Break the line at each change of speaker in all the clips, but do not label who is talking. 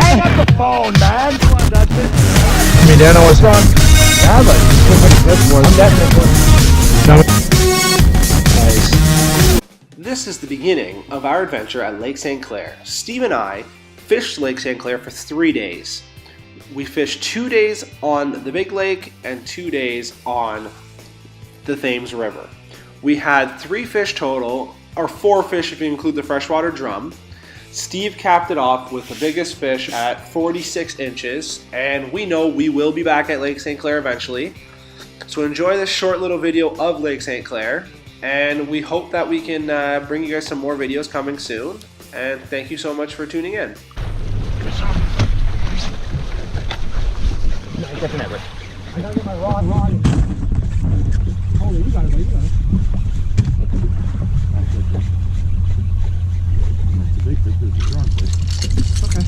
hang up the phone, man. Come on, that's it.
I mean, Dan, what's wrong?
Yeah, but I'm definitely.
Nice.
This is the beginning of our adventure at Lake St. Clair. Steve and I fished Lake St. Clair for 3 days. We fished 2 days on the Big Lake and 2 days on the Thames River. We had 3 fish total, or 4 fish if you include the freshwater drum. Steve capped it off with the biggest fish at 46 inches, and we know we will be back at Lake St. Clair eventually. So enjoy this short little video of Lake St. Clair, and we hope that we can bring you guys some more videos coming soon. And thank you so much for tuning in.
Get the net, Rick. I gotta get my rod. Oh, you got it, buddy. You got it. Okay.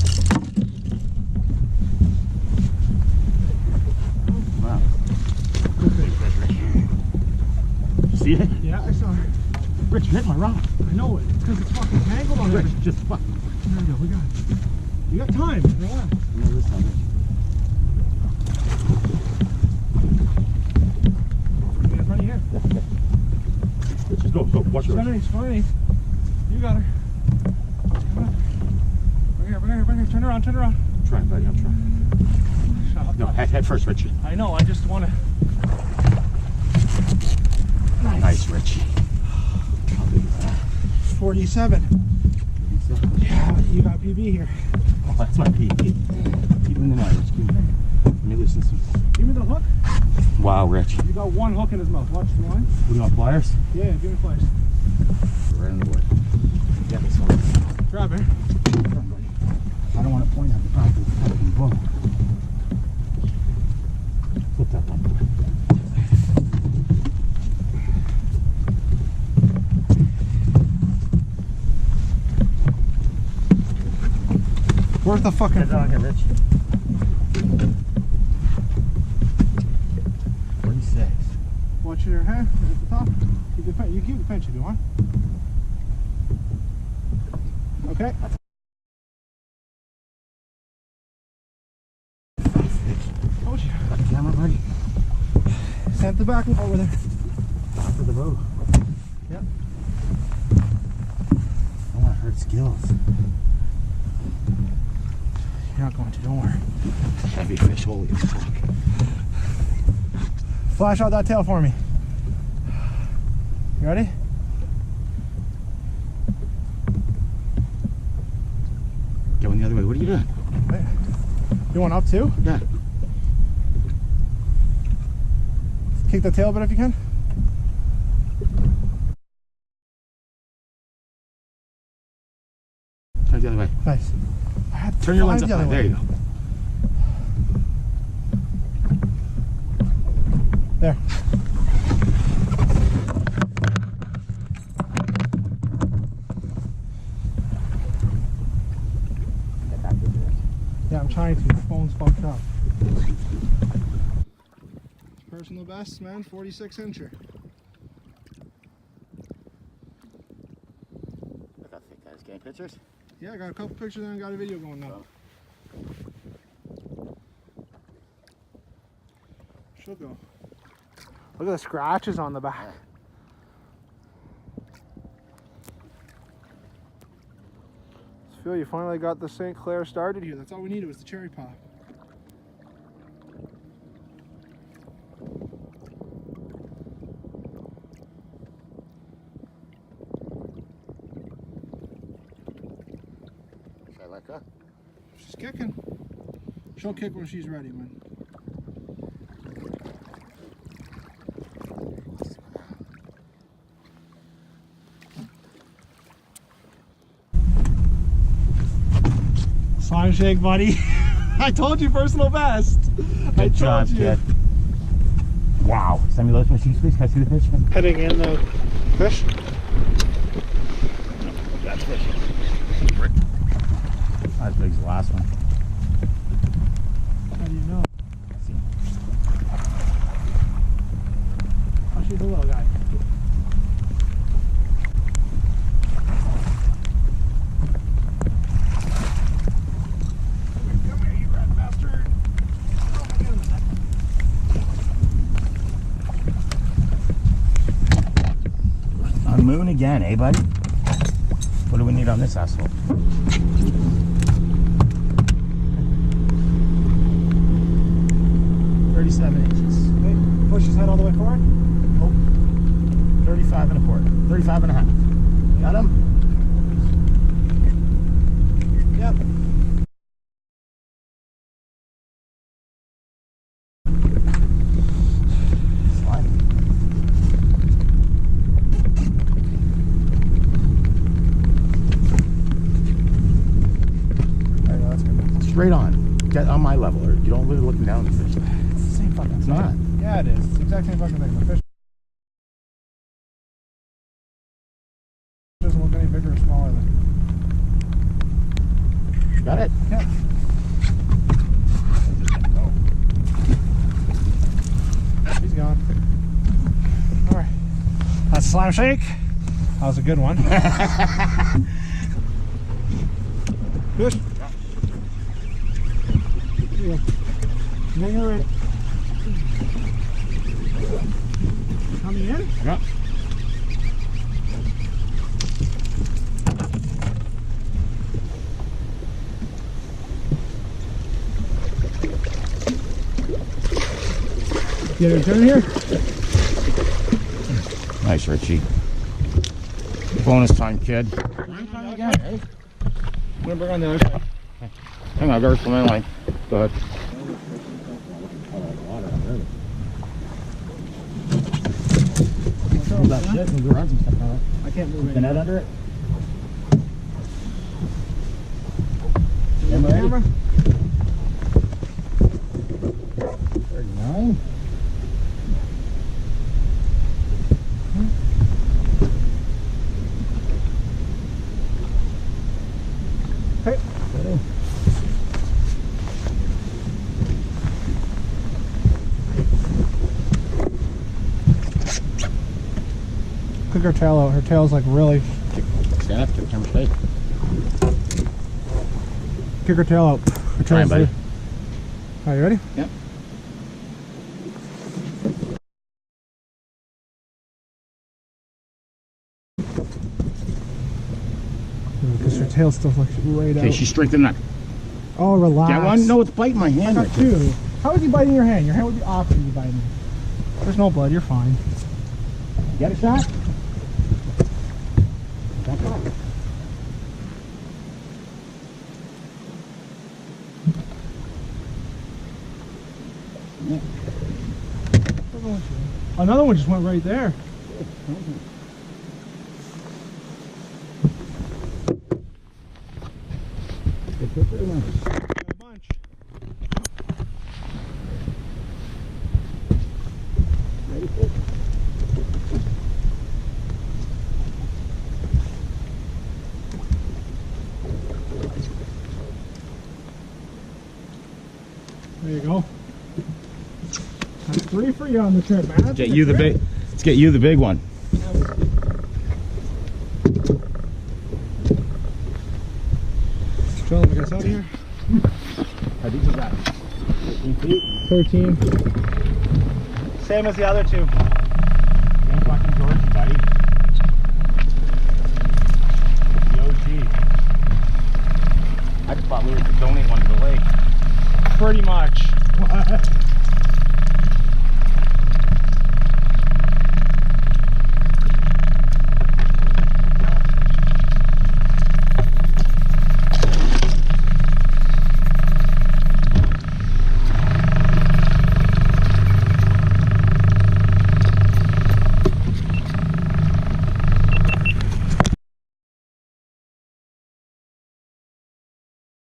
Wow. See it?
Yeah, I saw it.
Rich, you hit my rod.
I know it. It's because it's fucking tangled on it.
Rich, just fuck.
There we go. We got it. You got time. Relax.
No, this time, Rich.
Get in front of you here.
Rich, just go. Watch
It's
yours.
fine. It's fine. You got her. Come on. Bring her. Turn around.
I'm trying, buddy. I'm trying.
Shut up.
No, head first, Richie.
I know. I just want to.
Nice, Richie. How big is that?
47.
47?
Yeah, you got PB here.
Oh, that's my PB. Keep him in the net, Rich. Let me loosen some.
Give me the hook.
Wow, Rich.
You got one hook in his mouth. Watch the line.
What do you want, pliers?
Yeah, give me pliers.
Right on the wood. Yeah, this one.
Grab it.
I don't want to point at the top of the fucking boat. Flip that one.
Where's the fucking...
Get on here, Rich. 46.
Watch your hand at the top. You keep the pinch if you want. Okay. Told you.
Got the camera ready?
Send the back over there.
Top of the boat.
Yep.
I don't want to hurt skills.
You're not going to, don't worry.
Heavy fish, holy fuck.
Flash out that tail for me. You ready?
Going the other way. What are you doing?
Wait. You want up too?
Yeah.
Kick the tail a bit if you can.
Turn the other way.
Nice.
Turn your lens up high. There you go.
There. Yeah, I'm trying to. The phone's fucked up. Personal best, man. 46 incher.
Look how thick that is. Getting pictures?
Yeah, I got a couple pictures and I got a video going now. Should go. Look at the scratches on the back. I feel you finally got the St. Clair started here. That's all we needed was the cherry pop.
Should I let go?
She's kicking. She'll kick when she's ready, man. Slime shake, buddy. I told you personal best.
Good job, kid. Wow. Send me those machines, please. Can I see the fish?
Heading in the fish.
That's fish. Not as big as the last one.
How do you know?
See.
I'll shoot the little guy.
again, eh, buddy? What do we need on this asshole? 37 inches.
Wait, push his head all the way forward.
Oh, 35 and a quarter. 35 and a half. Got him?
Yep.
Straight on. Get on my level, or you don't really looking down at the fish.
It's the same fucking thing.
not.
Yeah, it is. It's the exact same fucking thing. The fish doesn't look any bigger or smaller than.
Got it?
Yeah. He's gone. All right. That's a slime shake. That was a good one. Fish. Hang it right. Coming in?
Yeah.
Get a turn here?
Nice, Richie. Bonus time, kid.
I'm gonna bring on the other side.
Hang on, I gotta come in line. Go ahead. Move that shit, move around some stuff.
I can't move
The
it.
net under it?
Camera?
39.
Hey. Click her tail out. Her tail's like really.
Stand up, get camera straight.
Kick her tail out. Her
Trying,
tail's
buddy.
there. Are you ready?
Yep.
Because her tail's still like right
Okay,
out.
she's straight to the neck.
Oh, relax.
That one? No, it's biting my
I
hand.
got
Right there.
two. How is he biting your hand? Your hand would be off when you bite me. There's no blood. You're fine.
Get a shot?
Another one just went right there. A bunch. There you go. That's 3 for you on the trip, man.
Get you the big. Let's get you the big one.
Show them guys out here.
How deep is that? 15 feet?
13. Same as the other two.
Young fucking Georgie, buddy. The OG. I just thought we were to donate one to the lake.
Pretty much.